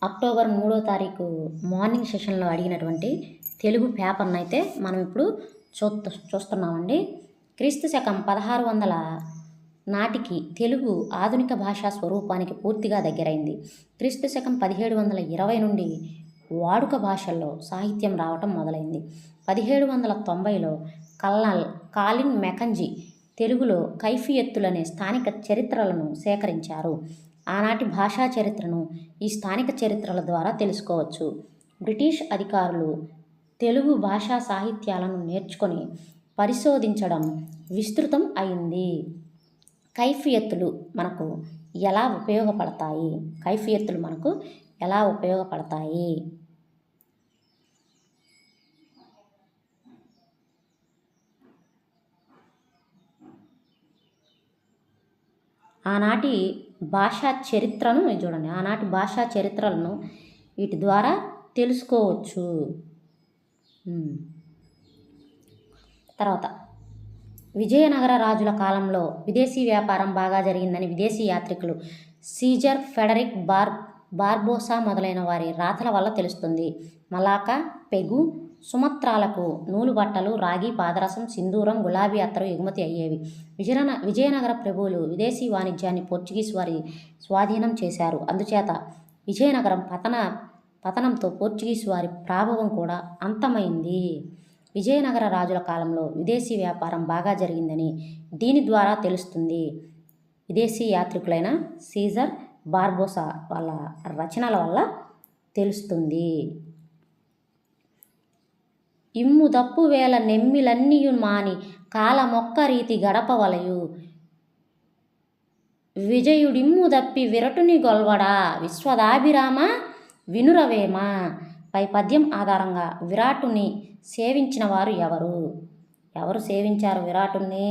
October 3వ తారీఖు morning సెషన్లో అడిగినటువంటి తెలుగు పేపర్ను అయితే మనం ఇప్పుడు చూస్తున్నామండి. క్రీస్తు శకం 1600 నాటికి తెలుగు ఆధునిక భాషా స్వరూపానికి పూర్తిగా దగ్గరైంది. క్రీస్తు శకం 1720 నుండి వాడుక భాషల్లో సాహిత్యం రావటం మొదలైంది. 1790లో కాలిన్ మెకంజీ తెలుగులో కైఫియత్తులనే స్థానిక చరిత్రలను సేకరించారు. ఆనాటి భాషా చరిత్రను ఈ స్థానిక చరిత్రల ద్వారా తెలుసుకోవచ్చు. బ్రిటిష్ అధికారులు తెలుగు భాషా సాహిత్యాలను నేర్చుకొని పరిశోధించడం విస్తృతం అయింది. కైఫియత్తులు మనకు ఎలా ఉపయోగపడతాయి? ఆనాటి భాషా చరిత్రను చూడండి. ఆనాటి భాషా చరిత్రలను వీటి ద్వారా తెలుసుకోవచ్చు. తర్వాత విజయనగర రాజుల కాలంలో విదేశీ వ్యాపారం బాగా జరిగిందని విదేశీ యాత్రికులు సీజర్, ఫెడరిక్ బార్బోసా మొదలైన వారి రాతల వల్ల తెలుస్తుంది. మలాకా, పెగు, సుమత్రాలకు నూలు బట్టలు, రాగి, పాదరసం, సింధూరం, గులాబీ అత్తరు ఎగుమతి అయ్యేవి. విజయనగర ప్రభువులు విదేశీ వాణిజ్యాన్ని పోర్చుగీస్ వారి స్వాధీనం చేశారు. అందుచేత విజయనగరం పతనంతో పోర్చుగీస్ వారి ప్రాభవం కూడా అంతమైంది. విజయనగర రాజుల కాలంలో విదేశీ వ్యాపారం బాగా జరిగిందని దీని ద్వారా తెలుస్తుంది. విదేశీ యాత్రికులైన సీజర్, బార్బోసా వాళ్ళ రచనల వల్ల తెలుస్తుంది. ఇమ్ము దప్పు వేల నెమ్మిలన్నీయు మాని కాలమొక్క రీతి గడపవలయు విజయుడిమ్ము దప్పి విరటుని గొల్వడా విశ్వదాభిరామ వినురవేమ. పై పద్యం ఆధారంగా విరాటుని సేవించిన వారు ఎవరు సేవించారు విరాటుని?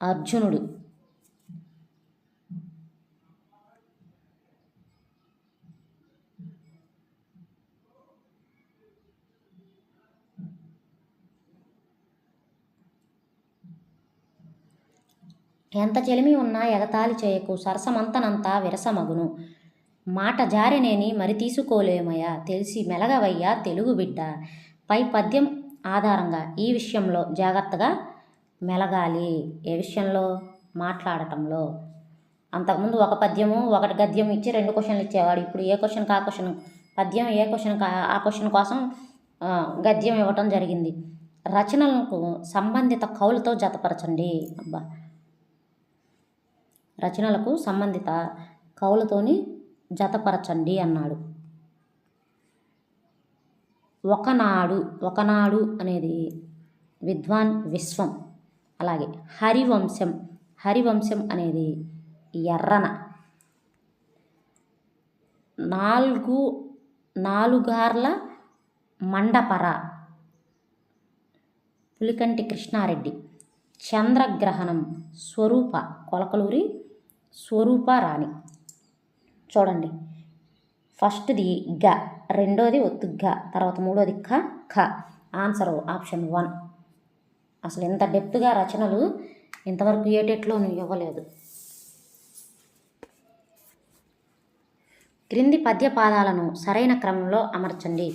అర్జునుడు. ఎంత చెలిమి ఉన్నా ఎగతాళి చేయకు, సరసమంతనంతా విరసమగును. మాట జారెనేని మరి తీసుకోలేమయ్యా, తెలిసి మెలగవయ్యా తెలుగు బిడ్డ. పై పద్యం ఆధారంగా ఈ విషయంలో జాగ్రత్తగా మెలగాలి. ఏ విషయంలో? మాట్లాడటంలో. అంతకుముందు ఒక పద్యము ఒకటి గద్యం ఇచ్చి 2 క్వశ్చన్లు ఇచ్చేవాడు. ఇప్పుడు ఏ క్వశ్చన్కి ఆ క్వశ్చన్ పద్యం, ఏ క్వశ్చన్కి ఆ క్వశ్చన్ కోసం గద్యం ఇవ్వటం జరిగింది. రచనలకు సంబంధిత కవులతో జతపరచండి. రచనలకు సంబంధిత కవులతోని జతపరచండి అన్నాడు. ఒకనాడు అనేది విద్వాన్ విశ్వం. అలాగే హరివంశం అనేది ఎర్రన. నాలుగార్ల మండపర పులికంటి కృష్ణారెడ్డి. చంద్రగ్రహణం స్వరూప కొలకలూరి స్వరూప రాణి. చూడండి, ఫస్ట్ది గ, రెండోది ఒత్తు గ, తర్వాత మూడోది ఖ. Answer option 1. అసలు ఇంత డెప్త్గా రచనలు ఇంతవరకు ఏటెట్లోనూ ఇవ్వలేదు. క్రింది పద్యపాదాలను సరైన క్రమంలో అమర్చండి.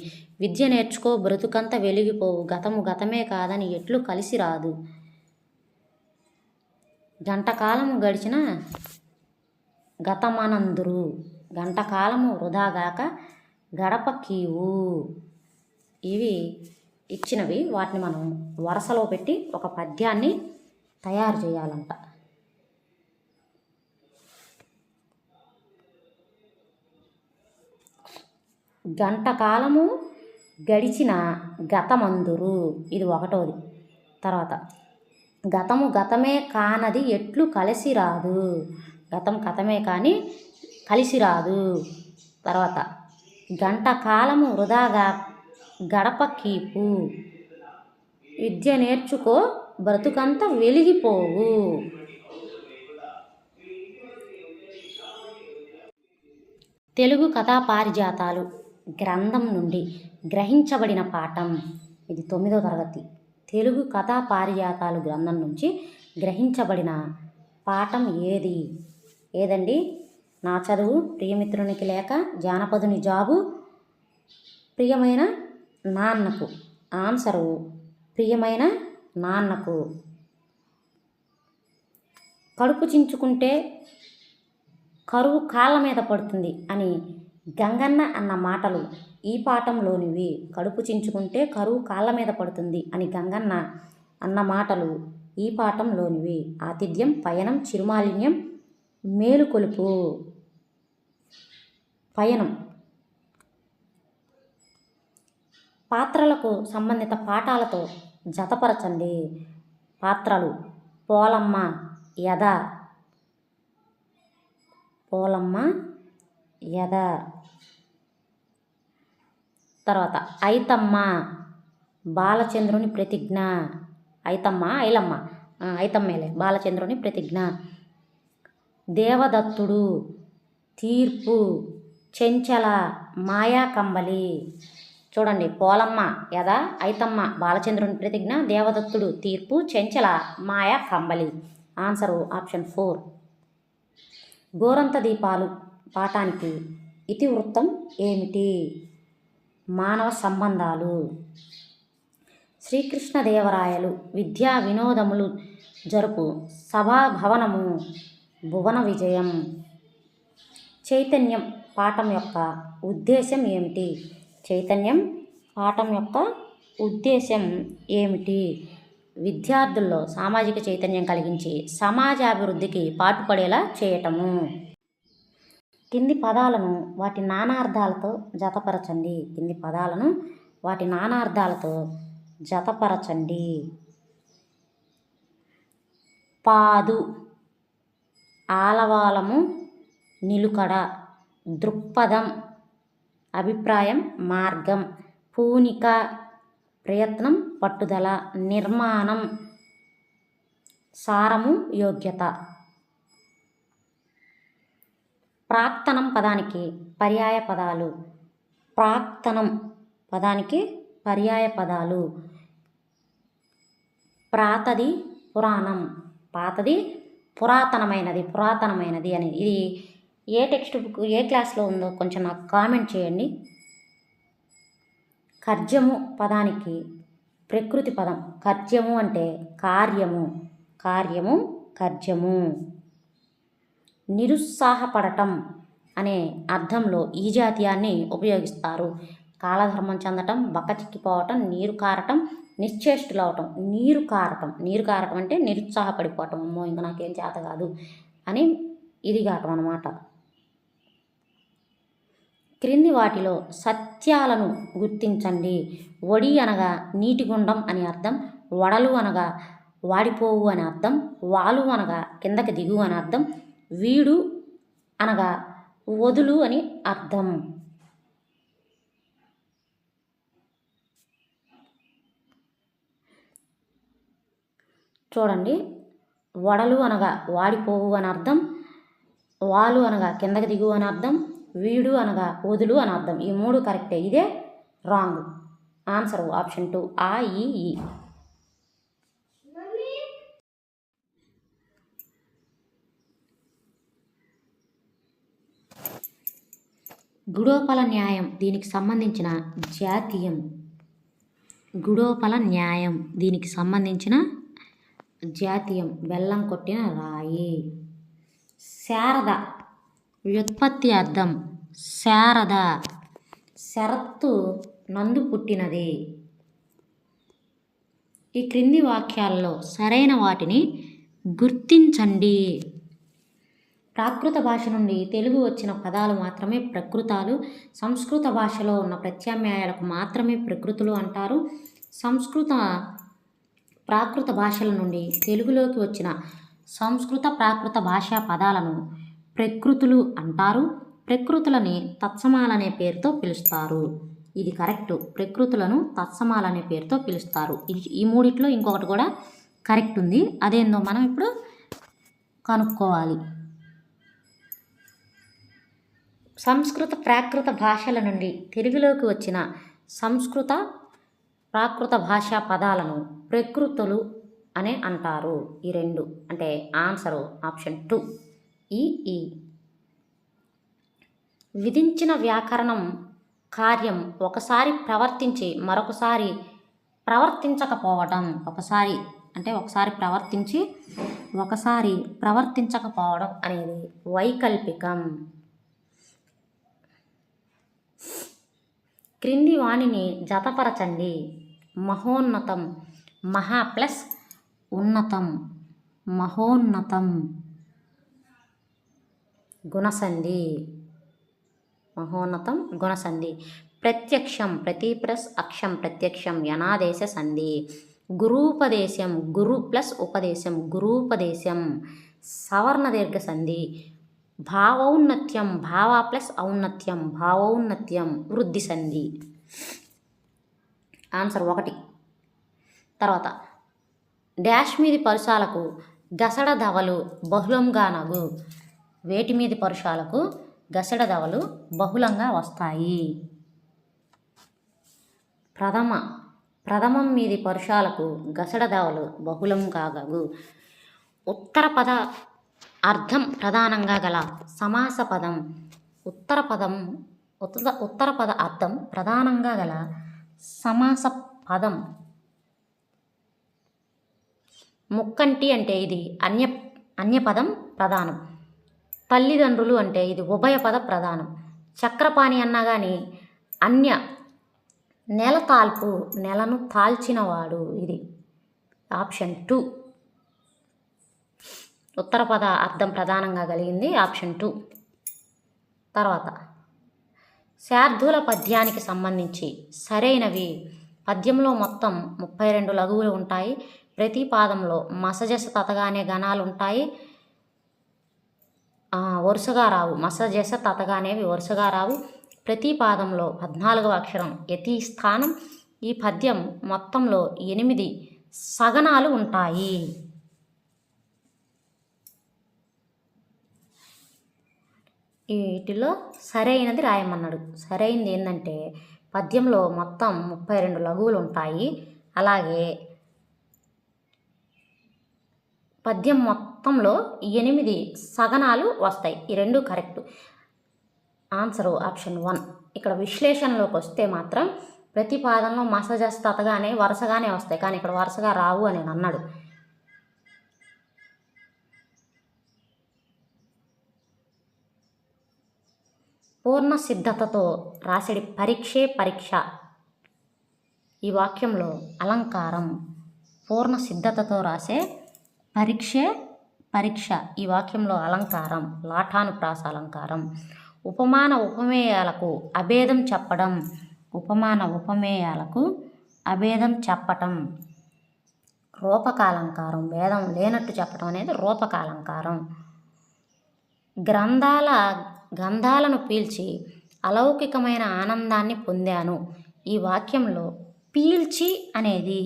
విద్య నేర్చుకో బ్రతుకంత వెలిగిపోవు, గతము గతమే కాదని ఎట్లు కలిసి రాదు. గంటకాలము గడిచిన గతమనందురు, గంటకాలము వృధాగాక గడప కీవు. ఇవి ఇచ్చినవి. వాటిని మనం వరుసలో పెట్టి ఒక పద్యాన్ని తయారు చేయాలంట. గంటకాలము గడిచిన గతమందురు, ఇది ఒకటోది. తర్వాత గతము గతమే కానది ఎట్లు కలిసి రాదు, గతం గతమే కానీ కలిసి రాదు. తర్వాత గంట కాలము వృధాగా గడప కీపు, విద్య నేర్చుకో బ్రతుకంత వెలిగిపోవు. తెలుగు కథా పారిజాతాలు గ్రంథం నుండి గ్రహించబడిన పాఠం. ఇది 9వ తరగతి. తెలుగు కథా పారిజాతాలు గ్రంథం నుంచి గ్రహించబడిన పాఠం ఏది? ఏదండి? నా చదువు, ప్రియమిత్రునికి లేక, జానపదుని జాబు, ప్రియమైన నాన్నకు. ఆన్సరు ప్రియమైన నాన్నకు. కడుపు చించుకుంటే కరువు కాళ్ళ మీద పడుతుంది అని గంగన్న అన్న మాటలు ఈ పాఠంలోనివి. కడుపు చించుకుంటే కరువు కాళ్ళ మీద పడుతుంది అని గంగన్న అన్న మాటలు ఈ పాఠంలోనివి. ఆతిథ్యం, పయనం, చిరుమాలిన్యం, మేలుకొలుపు. పయనం. పాత్రలకు సంబంధిత పాఠాలతో జతపరచండి. పాత్రలు: పోలమ్మ, యద. పోలమ్మ, యద. తర్వాత ఐతమ్మ, బాలచంద్రుని ప్రతిజ్ఞ. ఐతమ్మ, ఐలమ్మ, ఐతమ్మేలే, బాలచంద్రుని ప్రతిజ్ఞ. దేవదత్తుడు, తీర్పు, చెంచల, మాయా కంబలి. చూడండి, పోలమ్మ, యద, ఐతమ్మ, బాలచంద్రుని ప్రతిజ్ఞ, దేవదత్తుడు, తీర్పు, చెంచల, మాయా కంబలి. Answer option 4. గోరంత దీపాలు పాఠానికి ఇతివృత్తం ఏమిటి? మానవ సంబంధాలు. శ్రీకృష్ణదేవరాయలు విద్యా వినోదములు జరుపు సభాభవనము భువన విజయం. చైతన్యం పాఠం యొక్క ఉద్దేశం ఏమిటి? చైతన్యం పాఠం యొక్క ఉద్దేశం ఏమిటి? విద్యార్థుల్లో సామాజిక చైతన్యం కలిగించి సమాజాభివృద్ధికి పాటుపడేలా చేయటము. కింది పదాలను వాటి నానార్థాలతో జతపరచండి. కింది పదాలను వాటి నానార్థాలతో జతపరచండి. పాదు, ఆలవాలము, నిలుకడ. దృక్పథం, అభిప్రాయం, మార్గం. పూనిక, ప్రయత్నం, పట్టుదల. నిర్మాణం, సారము, యోగ్యత. ప్రాక్తనం పదానికి పర్యాయ పదాలు. ప్రాక్తనం పదానికి పర్యాయ పదాలు. ప్రాతది, పురాణం. పాతది, పురాతనమైనది, పురాతనమైనది అని. ఇది ఏ టెక్స్ట్ బుక్, ఏ క్లాస్లో ఉందో కొంచెం నాకు కామెంట్ చేయండి. కర్జము పదానికి ప్రకృతి పదం. కర్జము అంటే కార్యము. కార్యము, కర్జము. నిరుత్సాహపడటం అనే అర్థంలో ఈ జాతీయాన్ని ఉపయోగిస్తారు. కాలధర్మం చెందటం, బక్కచిక్కిపోవటం, నీరు కారటం, నిశ్చేష్టులవటం. నీరు కారటం. నీరు కారటం అంటే నిరుత్సాహపడిపోవటం. అమ్మో ఇంకా నాకేం చేత కాదు అని ఇది కావటం అన్నమాట. క్రింది వాటిలో సత్యాలను గుర్తించండి. ఒడి అనగా నీటి గుండం అని అర్థం. వడలు అనగా వాడిపోవు అని అర్థం. వాలు అనగా కిందకి దిగు అని అర్థం. వీడు అనగా వదులు అని అర్థం. చూడండి, వడలు అనగా వాడిపోవు అని అర్థం. వాలు అనగా కిందకి దిగు అని అర్థం. వీడు అనగా వదులు అని అర్థం. ఈ 3 కరెక్టే. ఇదే రాంగ్. ఆన్సర్ ఆప్షన్ 2, ఆ, ఈ. గుడోపల న్యాయం దీనికి సంబంధించిన జాతీయం. గుడోపల న్యాయం దీనికి సంబంధించిన జాతీయం. బెల్లం కొట్టిన రాయి. శారద వ్యుత్పత్తి అర్థం. శారద శరత్తు నందు పుట్టినది. ఈ క్రింది వాక్యాల్లో సరైన వాటిని గుర్తించండి. ప్రాకృత భాష నుండి తెలుగు వచ్చిన పదాలు మాత్రమే ప్రకృతాలు. సంస్కృత భాషలో ఉన్న ప్రత్యామ్నాయాలకు మాత్రమే ప్రకృతులు అంటారు. ప్రాకృత భాషల నుండి తెలుగులోకి వచ్చిన సంస్కృత ప్రాకృత భాషా పదాలను ప్రకృతులు అంటారు. ప్రకృతులని తత్సమాలనే పేరుతో పిలుస్తారు. ఇది కరెక్టు. ప్రకృతులను తత్సమాలనే పేరుతో పిలుస్తారు. ఈ మూడిట్లో ఇంకొకటి కూడా కరెక్ట్ ఉంది. అదేందో మనం ఇప్పుడు కనుక్కోవాలి. సంస్కృత ప్రాకృత భాషల నుండి తెలుగులోకి వచ్చిన సంస్కృత ప్రాకృత భాషా పదాలను ప్రకృతులు అని అంటారు. ఈ రెండు అంటే ఆన్సరు ఆప్షన్ 2 ఈ విధించిన వ్యాకరణం కార్యం ఒకసారి ప్రవర్తించి మరొకసారి ప్రవర్తించకపోవడం. ఒకసారి ప్రవర్తించి ఒకసారి ప్రవర్తించకపోవడం అనేది వైకల్పికం. క్రింది వాణిని జతపరచండి. మహోన్నతం, మహా ప్లస్ ఉన్నతం, మహోన్నతం గుణసంధి, మహోన్నతం గుణసంధి. ప్రత్యక్షం, ప్రతి ప్లస్ అక్షం ప్రత్యక్షం యనాదేశ సంధి. గురూపదేశం, గురు ప్లస్ ఉపదేశం గురూపదేశం సవర్ణ దీర్ఘ సంధి. భావౌన్నత్యం, భావ ప్లస్ ఔన్నత్యం భావౌన్నత్యం వృద్ధి సంధి. ఆన్సర్ 1. తర్వాత డాష్ మీది పరుషాలకు గసడ దవలు బహుళంగా నగు. వేటి మీది పరుషాలకు గసడ దవలు బహుళంగా వస్తాయి. ప్రథమం మీది పరుషాలకు గసడ దవలు బహుళంగా గగు. ఉత్తర పద అర్థం ప్రధానంగా గల సమాస పదం. ఉత్తర పద అర్థం ప్రధానంగా గల సమాస పదం. ముక్కంటి అంటే ఇది అన్యపదం ప్రధానం. తల్లిదండ్రులు అంటే ఇది ఉభయపద ప్రధానం. చక్రపాణి అన్నా కానీ నెల తాల్పు, నెలను తాల్చినవాడు. ఇది ఆప్షన్ 2. ఉత్తర పద అర్థం ప్రధానంగా కలిగింది ఆప్షన్ 2. తర్వాత శార్దూల పద్యానికి సంబంధించి సరైనవి. పద్యంలో మొత్తం 32 లఘువులు ఉంటాయి. ప్రతి పాదంలో మసజస తతగానే గణాలు ఉంటాయి, వరుసగా రావు. మసజస తతగానేవి వరుసగా రావు. ప్రతి పాదంలో 14వ అక్షరం యతి స్థానం. ఈ పద్యం మొత్తంలో 8 సగనాలు ఉంటాయి. వీటిలో సరైనది రాయమన్నాడు. సరైనది ఏంటంటే పద్యంలో మొత్తం 32 లఘువులు ఉంటాయి. అలాగే పద్యం మొత్తంలో 8 సగనాలు వస్తాయి. ఈ రెండు కరెక్ట్. Answer option 1. ఇక్కడ విశ్లేషణలోకి వస్తే మాత్రం ప్రతి పాదంలో మసజస్తతగానే వరుసగానే వస్తాయి, కానీ ఇక్కడ వరుసగా రావు అని అన్నాడు. పూర్ణ సిద్ధతతో రాసడి పరీక్ష. ఈ వాక్యంలో అలంకారం. పూర్ణ సిద్ధతతో రాసే పరీక్ష ఈ వాక్యంలో అలంకారం లాఠానుప్రాస అలంకారం. ఉపమాన ఉపమేయాలకు అభేదం చెప్పడం. ఉపమాన ఉపమేయాలకు అభేదం చెప్పటం రూపకాలంకారం. భేదం లేనట్టు చెప్పడం అనేది రూపకాలంకారం. గంధాలను పీల్చి అలౌకికమైన ఆనందాన్ని పొందాను. ఈ వాక్యంలో పీల్చి అనేది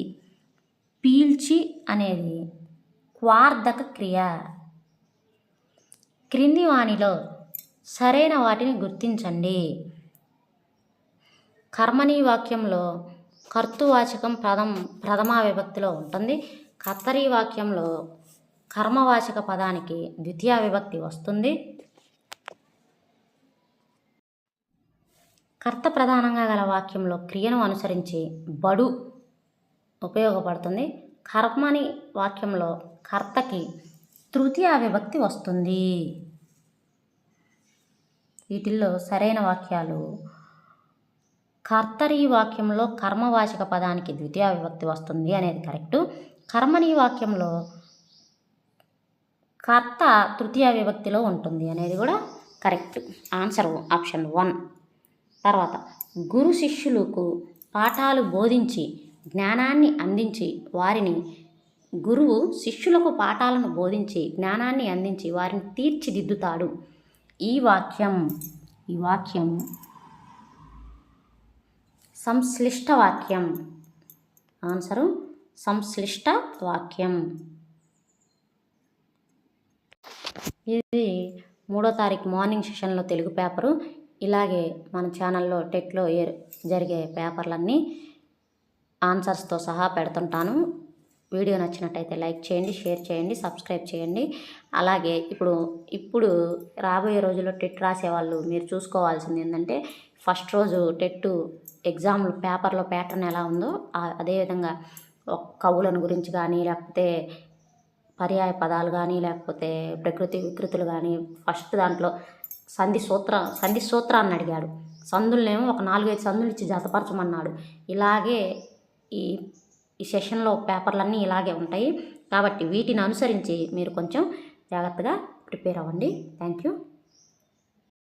క్వార్ధక క్రియ. క్రింది వానిలో సరైన వాటిని గుర్తించండి. కర్మణి వాక్యంలో కర్తృవాచకం ప్రథమా విభక్తిలో ఉంటుంది. కర్తరి వాక్యంలో కర్మవాచక పదానికి ద్వితీయ విభక్తి వస్తుంది. కర్త ప్రధానంగా గల వాక్యంలో క్రియను అనుసరించి బడు ఉపయోగపడుతుంది. కర్మని వాక్యంలో కర్తకి తృతీయ విభక్తి వస్తుంది. వీటిల్లో సరైన వాక్యాలు కర్తరి వాక్యంలో కర్మవాచక పదానికి ద్వితీయ విభక్తి వస్తుంది అనేది కరెక్టు. కర్మని వాక్యంలో కర్త తృతీయ విభక్తిలో ఉంటుంది అనేది కూడా కరెక్ట్. Answer option 1. తర్వాత గురు శిష్యులకు పాఠాలు బోధించి జ్ఞానాన్ని అందించి గురువు శిష్యులకు పాఠాలను బోధించి జ్ఞానాన్ని అందించి వారిని తీర్చిదిద్దుతాడు. ఈ వాక్యం సంశ్లిష్ట వాక్యం. ఆన్సరు సంశ్లిష్ట వాక్యం. ఇది 3వ తారీఖు మార్నింగ్ సెషన్లో తెలుగు పేపరు. ఇలాగే మన ఛానల్లో టెట్లో జరిగే పేపర్లన్నీ ఆన్సర్స్తో సహా పెడుతుంటాను. వీడియో నచ్చినట్టయితే లైక్ చేయండి, షేర్ చేయండి, సబ్స్క్రైబ్ చేయండి. అలాగే ఇప్పుడు రాబోయే రోజుల్లో టెట్ రాసేవాళ్ళు మీరు చూసుకోవాల్సింది ఏంటంటే, ఫస్ట్ రోజు టెట్ ఎగ్జామ్ పేపర్లో ప్యాటర్న్ ఎలా ఉందో అదేవిధంగా కవులను గురించి కానీ, లేకపోతే పర్యాయ పదాలు కానీ, లేకపోతే ప్రకృతి వికృతులు కానీ, ఫస్ట్ దాంట్లో సంధి సూత్రాన్ని అడిగాడు. సందులనేమో ఒక 4-5 సందులు ఇచ్చి జతపరచమన్నాడు. ఇలాగే ఈ సెషన్లో పేపర్లన్నీ ఇలాగే ఉంటాయి. కాబట్టి వీటిని అనుసరించి మీరు కొంచెం జాగ్రత్తగా ప్రిపేర్ అవ్వండి. Thank you.